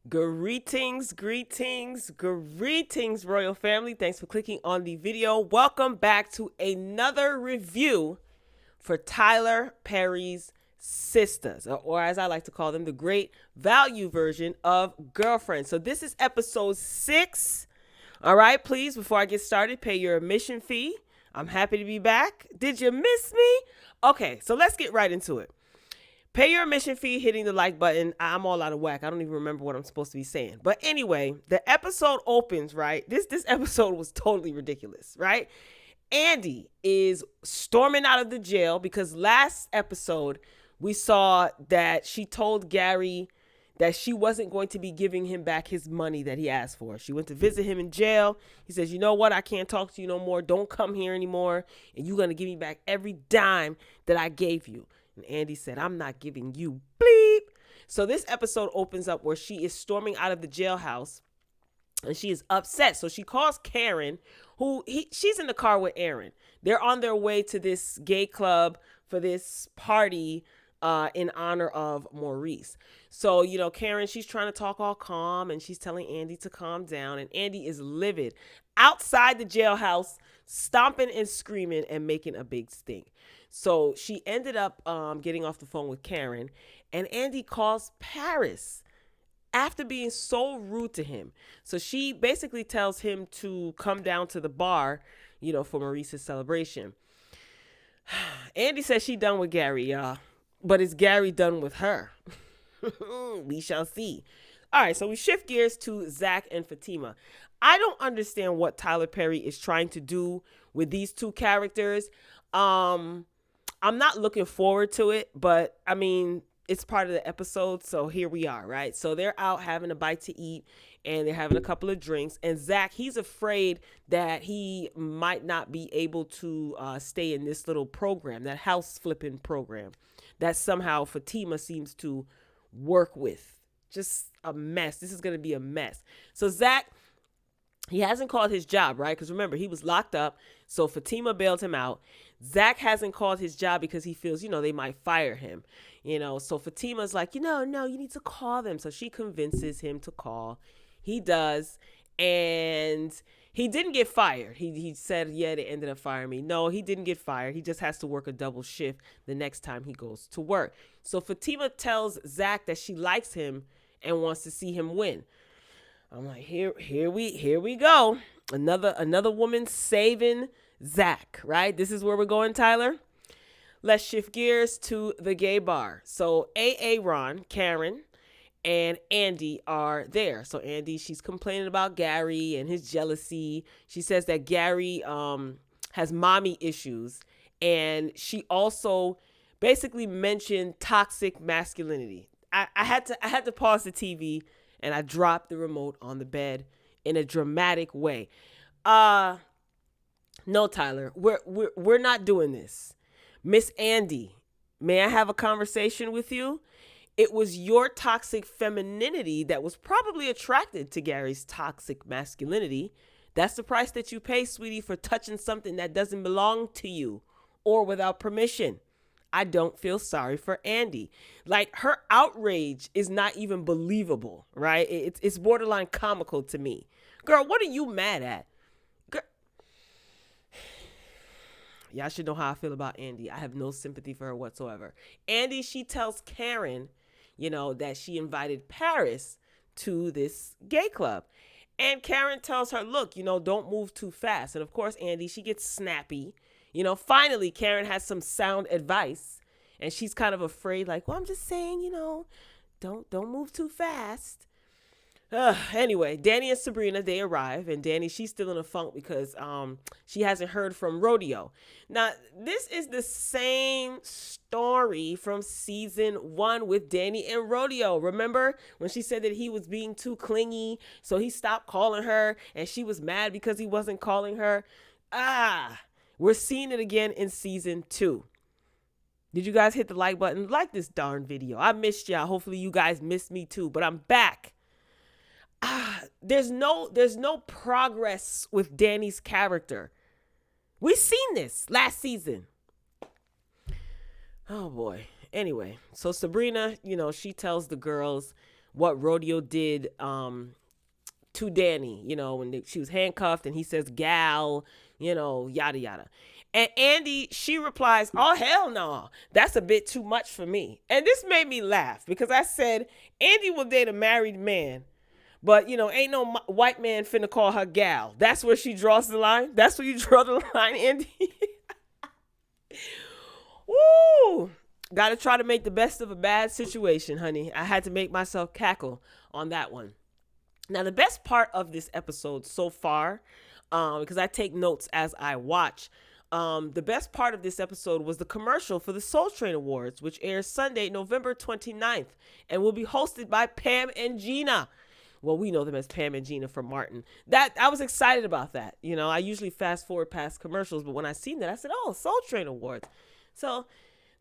Greetings, royal family. Thanks for clicking on the video. Welcome back to another review for Tyler Perry's Sistas, or as I like to call them, the great value version of Girlfriend. So this is episode 6. All right, please, before I get started, pay your admission fee. I'm happy to be back. Did you miss me? Okay, so let's get right into it. Pay your admission fee, hitting the like button. I'm all out of whack. I don't even remember what I'm supposed to be saying. But anyway, the episode opens, right? This episode was totally ridiculous, right? Andy is storming out of the jail because last episode we saw that she told Gary that she wasn't going to be giving him back his money that he asked for. She went to visit him in jail. He says, you know what? I can't talk to you no more. Don't come here anymore. And you're going to give me back every dime that I gave you. And Andy said, I'm not giving you bleep. So this episode opens up where she is storming out of the jailhouse and she is upset. So she calls Karen, she's in the car with Aaron. They're on their way to this gay club for this party in honor of Maurice. So, Karen, she's trying to talk all calm and she's telling Andy to calm down. And Andy is livid outside the jailhouse, stomping and screaming and making a big stink. So she ended up getting off the phone with Karen, and Andy calls Paris after being so rude to him. So she basically tells him to come down to the bar, for Maurice's celebration. Andy says she done with Gary, y'all. But is Gary done with her? We shall see. All right, so we shift gears to Zach and Fatima. I don't understand what Tyler Perry is trying to do with these two characters. I'm not looking forward to it, but I mean, it's part of the episode, so here we are, right? So they're out having a bite to eat, and they're having a couple of drinks, and Zach, he's afraid that he might not be able to stay in this little program, that house flipping program, that somehow Fatima seems to work with. Just a mess. This is going to be a mess. So Zach, he hasn't called his job, right? Because remember, he was locked up, so Fatima bailed him out. Zach hasn't called his job because he feels, they might fire him. So Fatima's like, no, you need to call them. So she convinces him to call. He does. And he didn't get fired. He said, yeah, they ended up firing me. No, he didn't get fired. He just has to work a double shift the next time he goes to work. So Fatima tells Zach that she likes him and wants to see him win. I'm like, here we go. Another woman saving Zach, right? This is where we're going, Tyler. Let's shift gears to the gay bar. So Ron, Karen, and Andy are there. So Andy, she's complaining about Gary and his jealousy. She says that Gary has mommy issues. And she also basically mentioned toxic masculinity. I had to pause the TV and I dropped the remote on the bed in a dramatic way. No, Tyler, we're not doing this. Miss Andy, may I have a conversation with you? It was your toxic femininity that was probably attracted to Gary's toxic masculinity. That's the price that you pay, sweetie, for touching something that doesn't belong to you or without permission. I don't feel sorry for Andy. Like, her outrage is not even believable, right? It's borderline comical to me. Girl, what are you mad at? Y'all should know how I feel about Andy. I have no sympathy for her whatsoever. Andy, she tells Karen, that she invited Paris to this gay club. And Karen tells her, look, don't move too fast. And of course, Andy, she gets snappy. Finally, Karen has some sound advice. And she's kind of afraid, like, well, I'm just saying, don't move too fast. Anyway, Danny and Sabrina, they arrive, and Danny, she's still in a funk because she hasn't heard from Rodeo. Now, this is the same story from season 1 with Danny and Rodeo. Remember when she said that he was being too clingy, so he stopped calling her, and she was mad because he wasn't calling her? We're seeing it again in season 2. Did you guys hit the like button? Like this darn video. I missed y'all. Hopefully you guys missed me too, but I'm back. There's no progress with Danny's character. We seen this last season. Oh boy. Anyway, so Sabrina, she tells the girls, what Rodeo did to Danny, when she was handcuffed and he says, gal, yada, yada. And Andy, she replies, oh, hell no. That's a bit too much for me. And this made me laugh because I said, Andy will date a married man. But, ain't no white man finna call her gal. That's where she draws the line. That's where you draw the line, Andy. Woo! Got to try to make the best of a bad situation, honey. I had to make myself cackle on that one. Now, the best part of this episode so far, because I take notes as I watch, the best part of this episode was the commercial for the Soul Train Awards, which airs Sunday, November 29th, and will be hosted by Pam and Gina. Well, we know them as Pam and Gina from Martin. That I was excited about that. I usually fast forward past commercials, but when I seen that, I said, oh, Soul Train Awards. So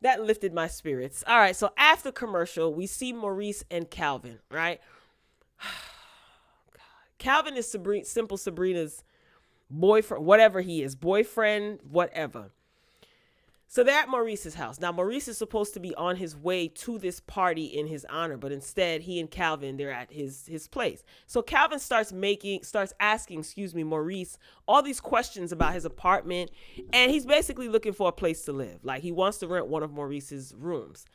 that lifted my spirits. All right, so after commercial, we see Maurice and Calvin, right? Calvin is Simple Sabrina's boyfriend, whatever he is, boyfriend, whatever. So they're at Maurice's house. Now, Maurice is supposed to be on his way to this party in his honor, but instead he and Calvin, they're at his place. So Calvin starts asking, Maurice all these questions about his apartment, and he's basically looking for a place to live. Like, he wants to rent one of Maurice's rooms.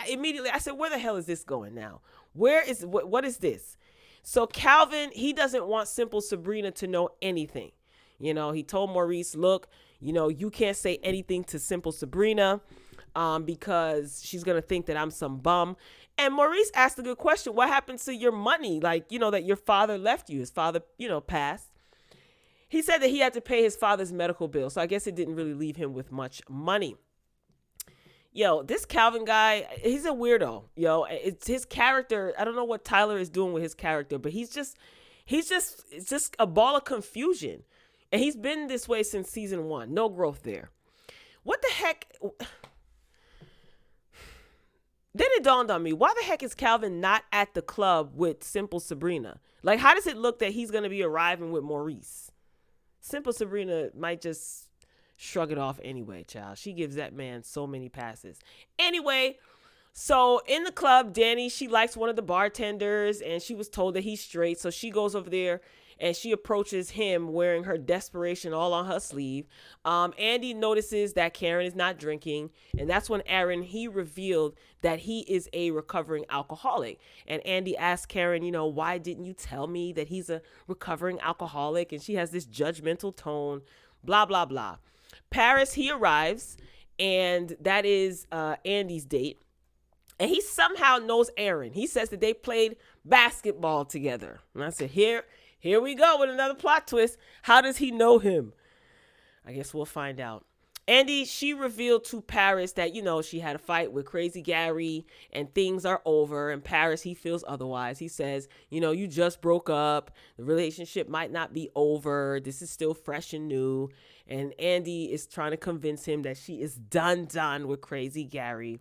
Immediately, I said, where the hell is this going now? What is this? So Calvin, he doesn't want Simple Sabrina to know anything. He told Maurice, look, you can't say anything to Simple Sabrina because she's going to think that I'm some bum. And Maurice asked a good question. What happened to your money? Like, that your father left you. His father, passed. He said that he had to pay his father's medical bill. So I guess it didn't really leave him with much money. This Calvin guy, he's a weirdo. It's his character. I don't know what Tyler is doing with his character, but it's just a ball of confusion. And he's been this way since season 1. No growth there. What the heck? Then it dawned on me, why the heck is Calvin not at the club with Simple Sabrina? Like, how does it look that he's going to be arriving with Maurice? Simple Sabrina might just shrug it off anyway, child. She gives that man so many passes. Anyway, so in the club, Danny, she likes one of the bartenders, and she was told that he's straight. So she goes over there and she approaches him wearing her desperation all on her sleeve. Andy notices that Karen is not drinking. And that's when Aaron, he revealed that he is a recovering alcoholic. And Andy asked Karen, why didn't you tell me that he's a recovering alcoholic? And she has this judgmental tone, blah, blah, blah. Paris, he arrives, and that is Andy's date. And he somehow knows Aaron. He says that they played basketball together. And I said, here we go with another plot twist. How does he know him? I guess we'll find out. Andy, she revealed to Paris that, she had a fight with Crazy Gary and things are over. And Paris, he feels otherwise. He says, you just broke up. The relationship might not be over. This is still fresh and new. And Andy is trying to convince him that she is done with Crazy Gary.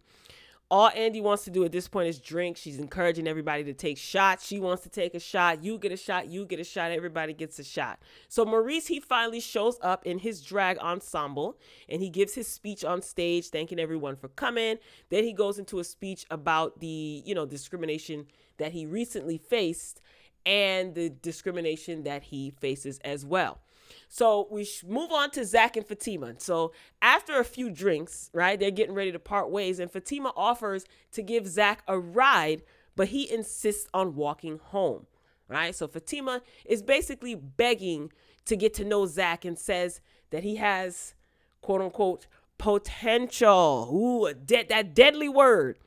All Andy wants to do at this point is drink. She's encouraging everybody to take shots. She wants to take a shot. You get a shot. You get a shot. Everybody gets a shot. So Maurice, he finally shows up in his drag ensemble, and he gives his speech on stage, thanking everyone for coming. Then he goes into a speech about the, discrimination that he recently faced and the discrimination that he faces as well. So we move on to Zach and Fatima. So after a few drinks, right, they're getting ready to part ways, and Fatima offers to give Zach a ride, but he insists on walking home, right? So Fatima is basically begging to get to know Zach and says that he has, quote unquote, potential. Ooh, that deadly word.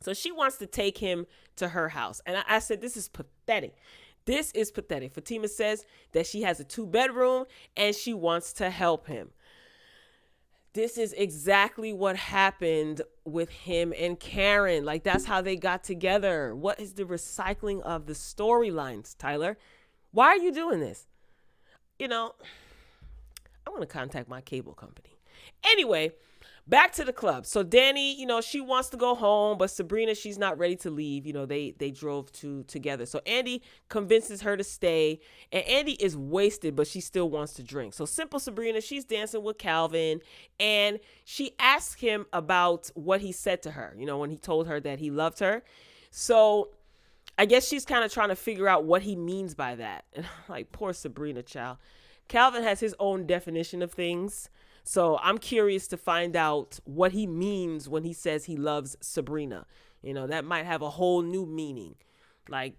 So she wants to take him to her house. And I said, this is pathetic. This is pathetic. Fatima says that she has a 2-bedroom and she wants to help him. This is exactly what happened with him and Karen. Like, that's how they got together. What is the recycling of the storylines, Tyler? Why are you doing this? I'm going to contact my cable company. Anyway, Back to the club. So Danny, she wants to go home, but Sabrina, she's not ready to leave. They drove together. So Andy convinces her to stay, and Andy is wasted, but she still wants to drink. So simple Sabrina, she's dancing with Calvin, and she asks him about what he said to her, when he told her that he loved her. So I guess she's kind of trying to figure out what he means by that. And I'm like, poor Sabrina, child. Calvin has his own definition of things. So I'm curious to find out what he means when he says he loves Sabrina. That might have a whole new meaning. Like,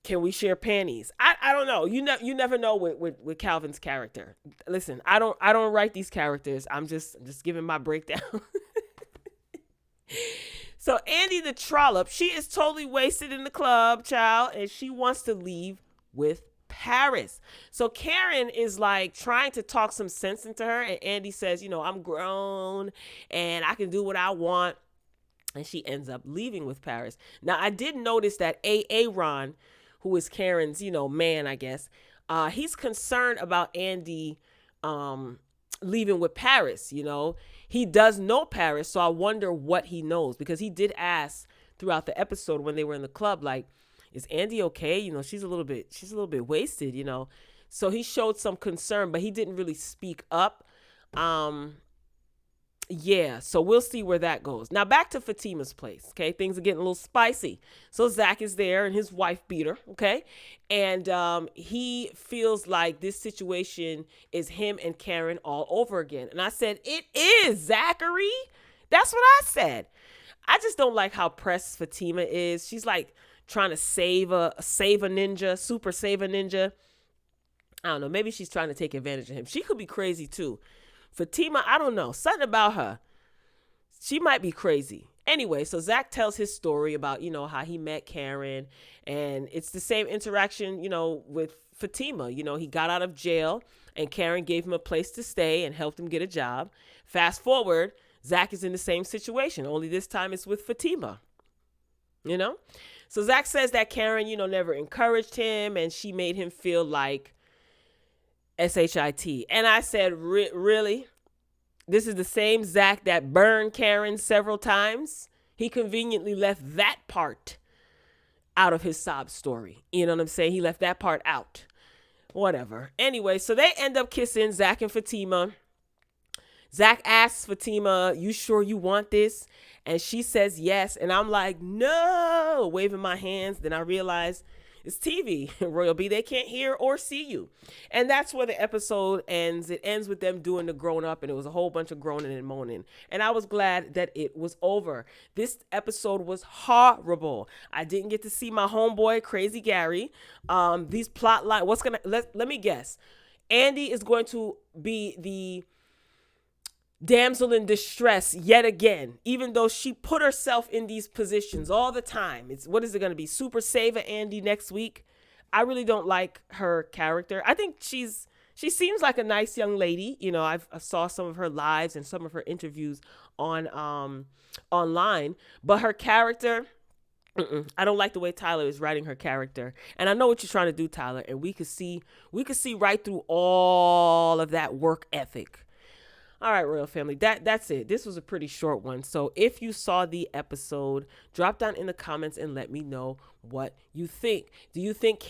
can we share panties? I don't know. You never know with Calvin's character. Listen, I don't write these characters. I'm just giving my breakdown. So Andy the trollop, she is totally wasted in the club, child, and she wants to leave with Paris. So Karen is like trying to talk some sense into her, and Andy says, I'm grown and I can do what I want. And she ends up leaving with Paris. Now, I did notice that Aaron, who is Karen's, man, I guess, he's concerned about Andy leaving with Paris. He does know Paris, so I wonder what he knows, because he did ask throughout the episode when they were in the club, like, is Andy okay? She's a little bit wasted, So he showed some concern, but he didn't really speak up. Yeah, so we'll see where that goes. Now back to Fatima's place, okay? Things are getting a little spicy. So Zach is there and his wife beater, okay? And he feels like this situation is him and Karen all over again. And I said, it is, Zachary. That's what I said. I just don't like how pressed Fatima is. She's like trying to save a ninja, super save a ninja. I don't know. Maybe she's trying to take advantage of him. She could be crazy too. Fatima, I don't know. Something about her. She might be crazy. Anyway, so Zach tells his story about, how he met Karen. And it's the same interaction, with Fatima. He got out of jail and Karen gave him a place to stay and helped him get a job. Fast forward, Zach is in the same situation, only this time it's with Fatima. So Zach says that Karen, never encouraged him and she made him feel like SHIT. And I said, really? This is the same Zach that burned Karen several times? He conveniently left that part out of his sob story. You know what I'm saying? He left that part out. Whatever. Anyway, so they end up kissing, Zach and Fatima. Zach asks Fatima, you sure you want this? And she says yes. And I'm like, no, waving my hands. Then I realize it's TV, Royal B. They can't hear or see you. And that's where the episode ends. It ends with them doing the grown up, and it was a whole bunch of groaning and moaning. And I was glad that it was over. This episode was horrible. I didn't get to see my homeboy, Crazy Gary. These plot line, let me guess. Andy is going to be the damsel in distress yet again, even though she put herself in these positions all the time. What is it going to be? Super Saver Andy next week? I really don't like her character. I think she seems like a nice young lady. I saw some of her lives and some of her interviews on online, but her character, I don't like the way Tyler is writing her character. And I know what you're trying to do, Tyler, and we could see right through all of that work ethic. All right, Royal Family, that's it. This was a pretty short one. So if you saw the episode, drop down in the comments and let me know what you think. Do you think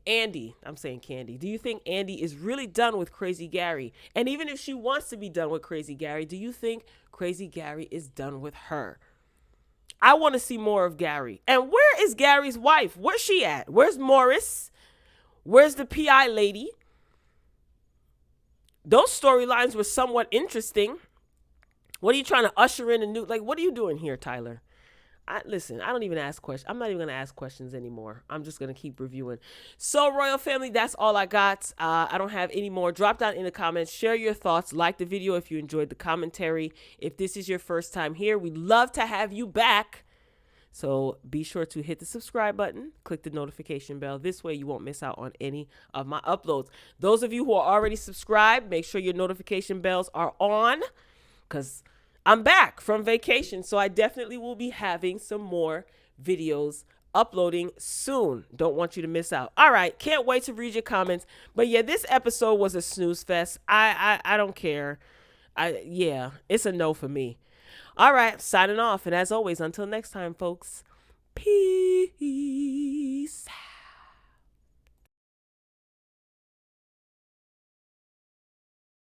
Andy, I'm saying Candy, do you think Andy is really done with Crazy Gary? And even if she wants to be done with Crazy Gary, do you think Crazy Gary is done with her? I want to see more of Gary. And where is Gary's wife? Where's she at? Where's Maurice? Where's the PI lady? Those storylines were somewhat interesting. What are you trying to usher in a new, what are you doing here, Tyler? Listen, I don't even ask questions. I'm not even going to ask questions anymore. I'm just going to keep reviewing. So, Royal Family, that's all I got. I don't have any more. Drop down in the comments. Share your thoughts. Like the video if you enjoyed the commentary. If this is your first time here, we'd love to have you back. So be sure to hit the subscribe button, click the notification bell. This way you won't miss out on any of my uploads. Those of you who are already subscribed, make sure your notification bells are on, because I'm back from vacation. So I definitely will be having some more videos uploading soon. Don't want you to miss out. All right. Can't wait to read your comments. But yeah, this episode was a snooze fest. I don't care. Yeah, it's a no for me. All right, signing off. And as always, until next time, folks, peace.